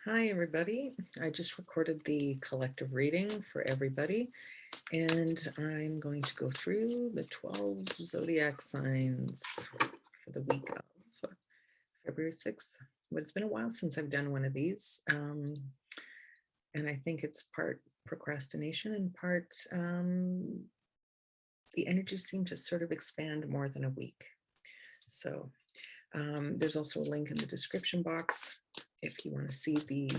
Hi, everybody. I just recorded the collective reading for everybody, and I'm going to go through the 12 zodiac signs for the week of February 6th. But it's been a while since I've done one of these, and I think it's part procrastination and part the energies seem to sort of expand more than a week. So there's also a link in the description box if you want to see the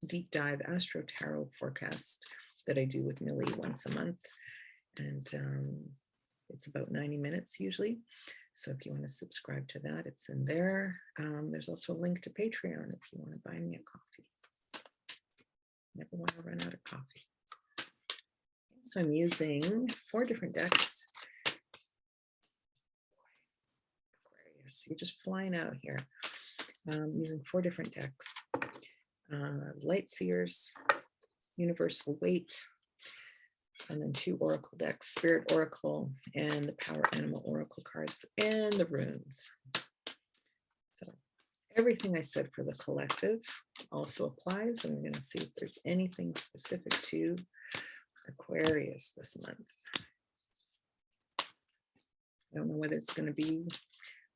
deep dive Astro Tarot forecast that I do with Millie once a month. And it's about 90 minutes usually. So if you want to subscribe to that, it's in there. There's also a link to Patreon if you want to buy me a coffee. Never want to run out of coffee. So I'm using 4 different decks. Aquarius, you're just flying out here. Using 4 different decks. Light Seers, Universal Weight, and then 2 Oracle decks, Spirit Oracle and the Power Animal Oracle cards, and the runes. So everything I said for the collective also applies, and we're going to see if there's anything specific to Aquarius this month. I don't know whether it's going to be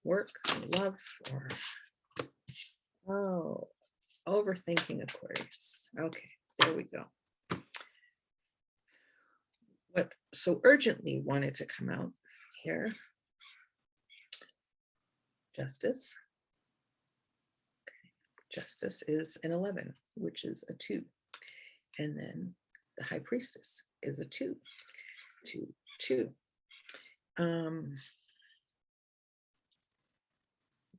work or love or overthinking Aquarius. Okay, there we go. What so urgently wanted to come out here? Justice. Okay. Justice is an 11, which is a 2. And then the High Priestess is a 2, 2, 2.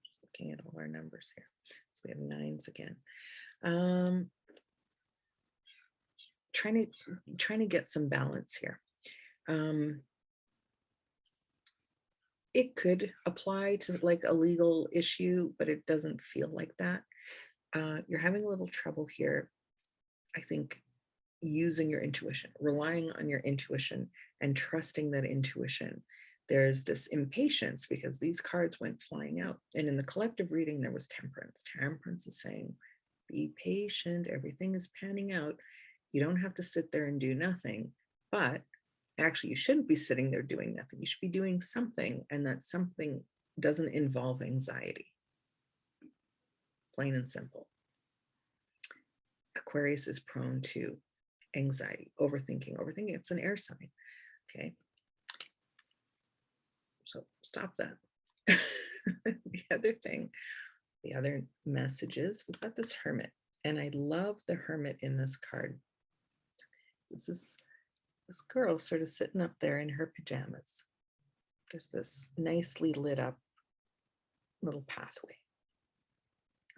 Just looking at all our numbers here. So we have 9s again. Trying to get some balance here. It could apply to like a legal issue, but it doesn't feel like that. You're having a little trouble here, I think, using your intuition, relying on your intuition and trusting that intuition. There's this impatience because these cards went flying out. And in the collective reading, there was temperance. Temperance is saying, be patient, everything is panning out. You don't have to sit there and do nothing, but actually you shouldn't be sitting there doing nothing. You should be doing something, and that something doesn't involve anxiety. Plain and simple. Aquarius is prone to anxiety, overthinking. Overthinking, it's an air sign. Okay. So stop that. The other thing, the other messages, we've got this Hermit, and I love the Hermit in this card. This is this girl sort of sitting up there in her pajamas. There's this nicely lit up little pathway.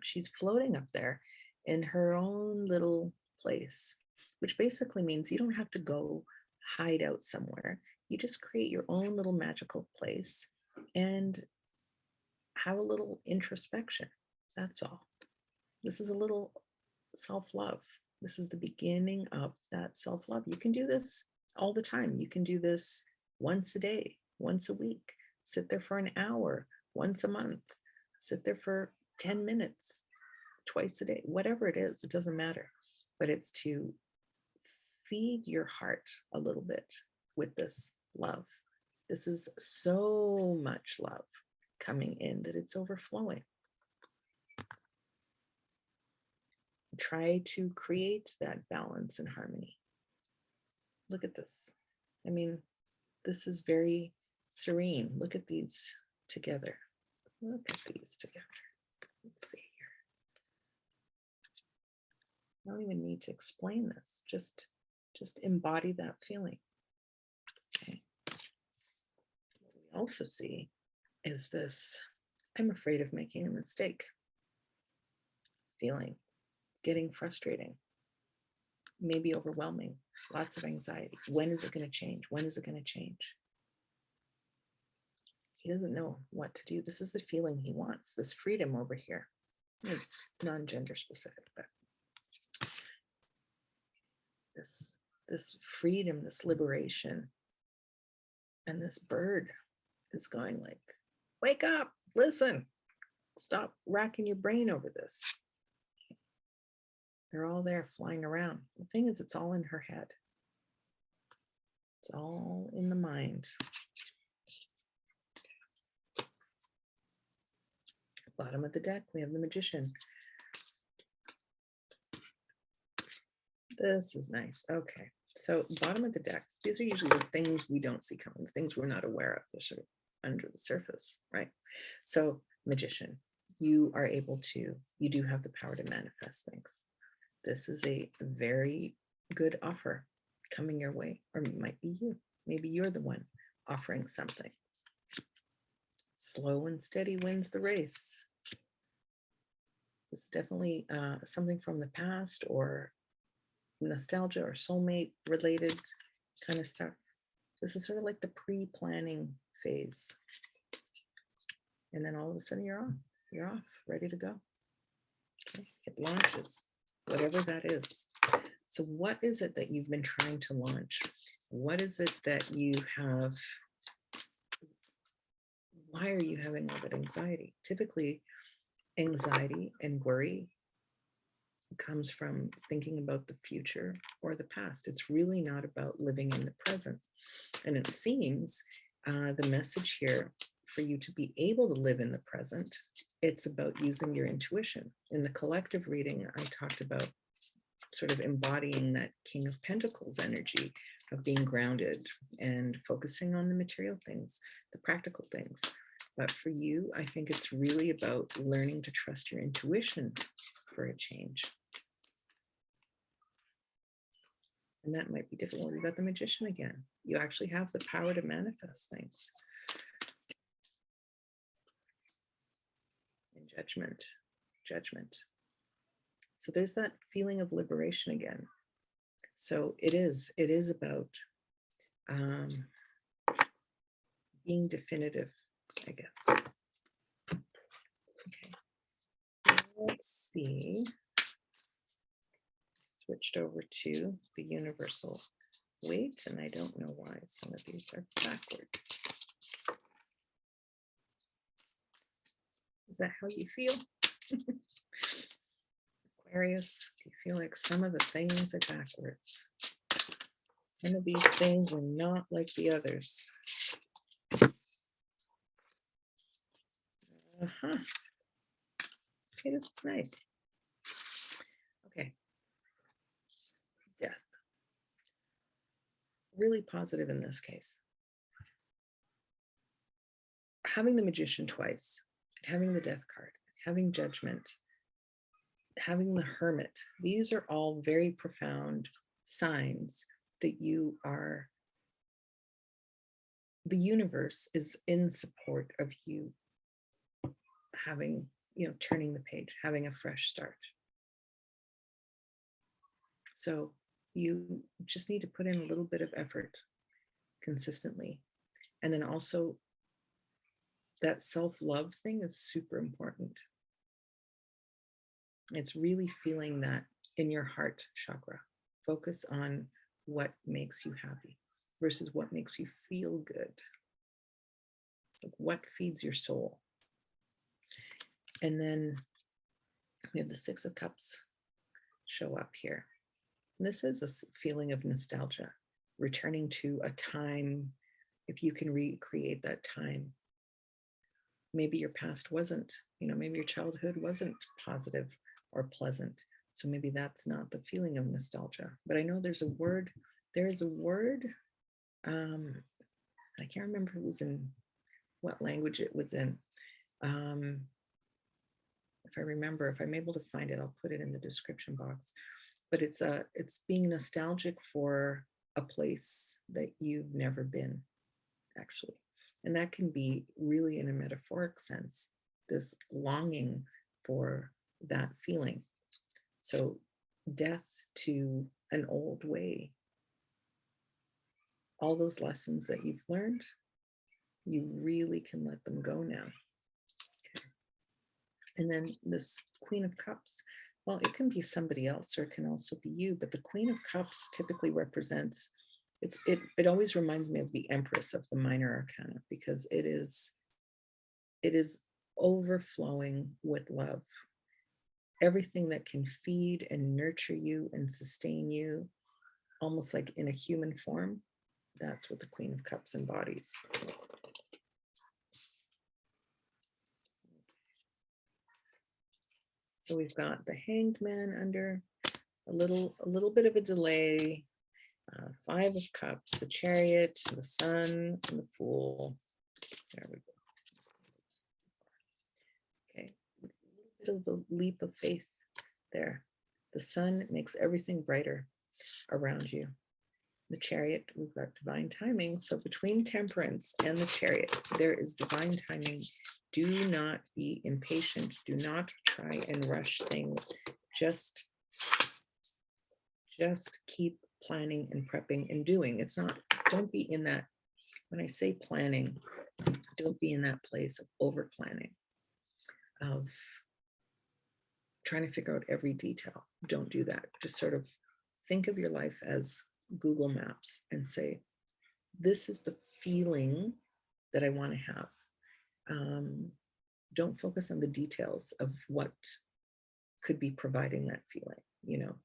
She's floating up there in her own little place, which basically means you don't have to go hide out somewhere. You just create your own little magical place and have a little introspection. That's all. This is a little self-love. This is the beginning of that self-love. You can do this all the time. You can do this once a day, once a week, sit there for an hour, once a month, sit there for 10 minutes, twice a day, whatever it is, it doesn't matter. But it's to feed your heart a little bit with this love. This is so much love coming in that it's overflowing. Try to create that balance and harmony. Look at this. I mean, this is very serene. Look at these together. Look at these together. Let's see here. I don't even need to explain this. Just embody that feeling. Okay. What we also see is this, I'm afraid of making a mistake feeling. It's getting frustrating, maybe overwhelming, lots of anxiety. When is it going to change? When is it going to change? He doesn't know what to do. This is the feeling he wants, this freedom over here. It's non-gender specific, but this freedom, this liberation, and this bird is going like, wake up, listen, stop racking your brain over this. They're all there flying around. The thing is, it's all in her head. It's all in the mind. Bottom of the deck, we have the Magician. This is nice. Okay. So bottom of the deck, these are usually the things we don't see coming, the things we're not aware of. They're sort of under the surface, right? So Magician, you are able to, you do have the power to manifest things. This is a very good offer coming your way, or it might be you. Maybe you're the one offering something. Slow and steady wins the race. It's definitely something from the past or nostalgia or soulmate related kind of stuff. This is sort of like the pre-planning phase. And then all of a sudden you're off, ready to go. Okay. It launches, whatever that is. So what is it that you've been trying to launch? What is it that you have? Why are you having all that anxiety? Typically, anxiety and worry comes from thinking about the future or the past. It's really not about living in the present. And it seems the message here for you to be able to live in the present, it's about using your intuition. In the collective reading, I talked about sort of embodying that King of Pentacles energy of being grounded and focusing on the material things, the practical things. But for you, I think it's really about learning to trust your intuition for a change. And that might be difficult. We've got the Magician again. You actually have the power to manifest things. And judgment. So there's that feeling of liberation again. So it is about being definitive, I guess. Okay, let's see. Switched over to the universal weight, and I don't know why some of these are backwards. Is that how you feel? Aquarius, do you feel like some of the things are backwards? Some of these things are not like the others. Okay, this is nice. Okay. Death. Really positive in this case. Having the Magician twice, having the Death card, having Judgment, having the Hermit, these are all very profound signs that you are, the universe is in support of you having, turning the page, having a fresh start. So you just need to put in a little bit of effort consistently. And then also that self-love thing is super important. It's really feeling that in your heart chakra. Focus on what makes you happy versus what makes you feel good. Like what feeds your soul. And then we have the Six of Cups show up here. And this is a feeling of nostalgia, returning to a time, if you can recreate that time. Maybe your past wasn't, maybe your childhood wasn't positive or pleasant. So maybe that's not the feeling of nostalgia. But I know there is a word, I can't remember if it was in what language it was in. If I remember, if I'm able to find it, I'll put it in the description box. But it's being nostalgic for a place that you've never been, actually. And that can be really in a metaphoric sense, this longing for that feeling. So death to an old way. All those lessons that you've learned, you really can let them go now. Okay. And then this Queen of Cups, well, it can be somebody else or it can also be you, but the Queen of Cups typically represents, it always reminds me of the Empress of the Minor Arcana, because it is overflowing with love. everything that can feed and nurture you and sustain you, almost like in a human form. That's what the Queen of Cups embodies. So we've got the Hanged Man under a little bit of a delay. Five of Cups, the Chariot, the Sun, and the Fool. There we go. Okay, a little bit of a leap of faith there. The Sun makes everything brighter around you. The Chariot, we've got divine timing. So between Temperance and the Chariot, there is divine timing. Do not be impatient. Do not try and rush things. Just keep planning and prepping and doing. It's not, don't be in that, when I say planning, don't be in that place of over planning, of trying to figure out every detail. Don't do that. Just sort of think of your life as Google Maps and say, this is the feeling that I want to have. Don't focus on the details of what could be providing that feeling. You know,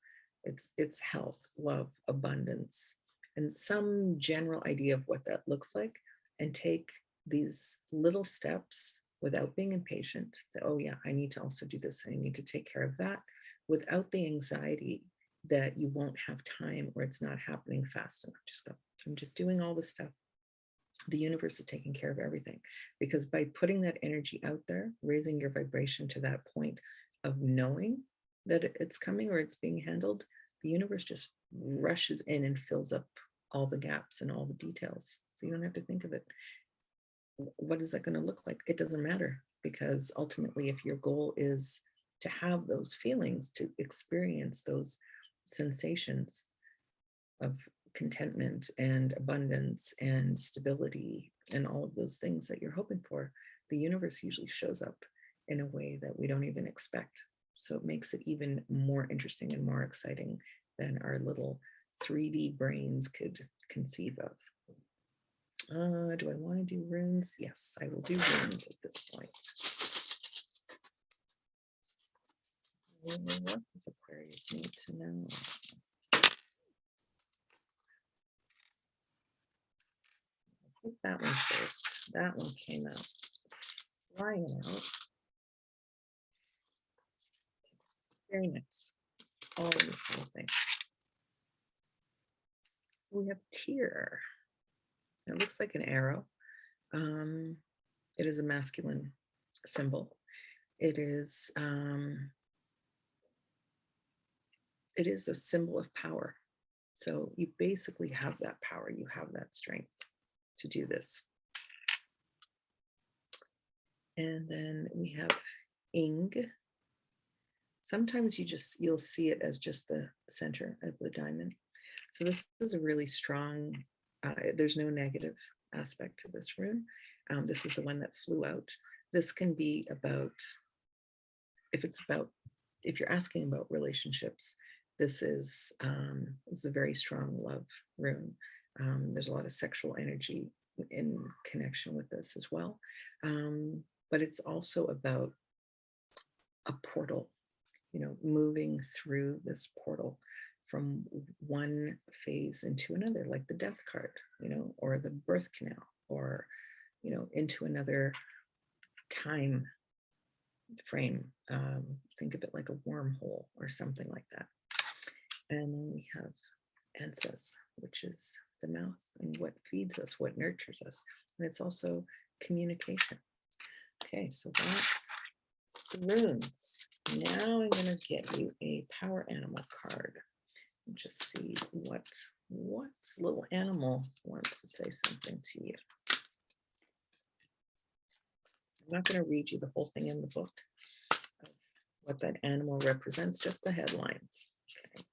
it's health, love, abundance, and some general idea of what that looks like, and take these little steps without being impatient. Say, oh yeah, I need to also do this. I need to take care of that, without the anxiety that you won't have time or it's not happening fast enough. Just go, I'm just doing all this stuff. The universe is taking care of everything, because by putting that energy out there, raising your vibration to that point of knowing that it's coming or it's being handled, the universe just rushes in and fills up all the gaps and all the details. So you don't have to think of it. What is that going to look like? It doesn't matter, because ultimately, if your goal is to have those feelings, to experience those sensations of contentment and abundance and stability and all of those things that you're hoping for, the universe usually shows up in a way that we don't even expect. So it makes it even more interesting and more exciting than our little 3D brains could conceive of. Do I want to do runes? Yes, I will do runes at this point. What does Aquarius need to know? I think that one first. That one came out flying out. Very nice. All the same thing. So we have tear. It looks like an arrow. It is a masculine symbol. It is a symbol of power. So you basically have that power. You have that strength to do this. And then we have ing. Sometimes you'll see it as just the center of the diamond. So this is a really strong, there's no negative aspect to this rune. This is the one that flew out. This can be about, if you're asking about relationships, this is a very strong love rune. There's a lot of sexual energy in connection with this as well. But it's also about a portal, moving through this portal from one phase into another, like the death card, or the birth canal, or, into another time frame. Think of it like a wormhole or something like that. And then we have Ansas, which is the mouth and what feeds us, what nurtures us. And it's also communication. Okay, so that's the runes. Now I'm going to get you a power animal card and just see what little animal wants to say something to you. I'm not going to read you the whole thing in the book of what that animal represents, just the headlines. Okay.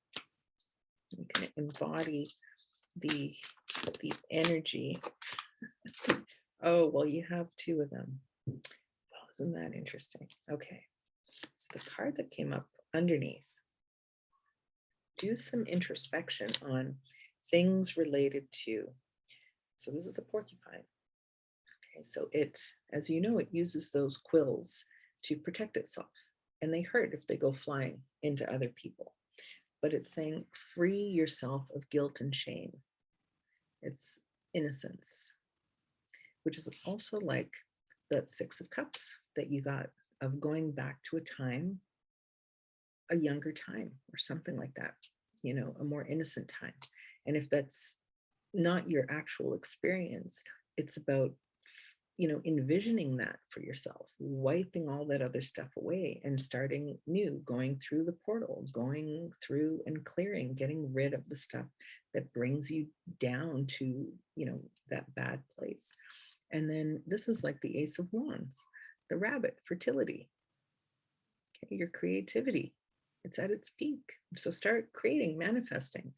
You can embody the energy. Oh, well, you have two of them. Oh, isn't that interesting? Okay. So the card that came up underneath, do some introspection on things related to, so this is the porcupine. Okay, so it, as you know, it uses those quills to protect itself. and they hurt if they go flying into other people. But it's saying free yourself of guilt and shame. It's innocence, which is also like that Six of Cups that you got of going back to a time, a younger time or something like that, you know, a more innocent time. And if that's not your actual experience, it's about, you know, envisioning that for yourself, wiping all that other stuff away and starting new, going through the portal, going through and clearing, getting rid of the stuff that brings you down to, you know, that bad place. And then this is like the Ace of Wands, the rabbit, fertility, okay, your creativity. It's at its peak. So start creating, manifesting.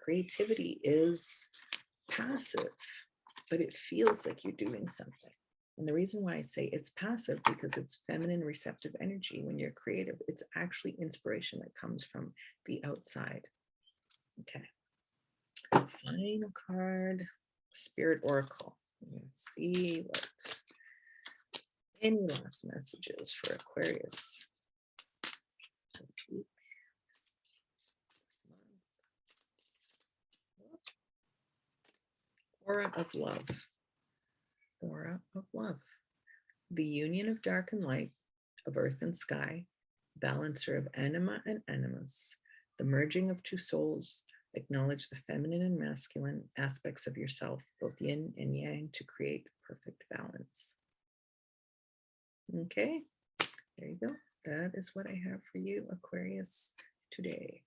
Creativity is passive, but it feels like you're doing something. And the reason why I say it's passive, because it's feminine receptive energy. When you're creative, it's actually inspiration that comes from the outside. Okay. Final card, Spirit Oracle. Let's see what any last messages for Aquarius this week, this month. Aura of love. Aura of love. The union of dark and light, of earth and sky, balancer of anima and animus, the merging of two souls. Acknowledge the feminine and masculine aspects of yourself, both yin and yang, to create perfect balance. Okay, there you go. That is what I have for you, Aquarius, today.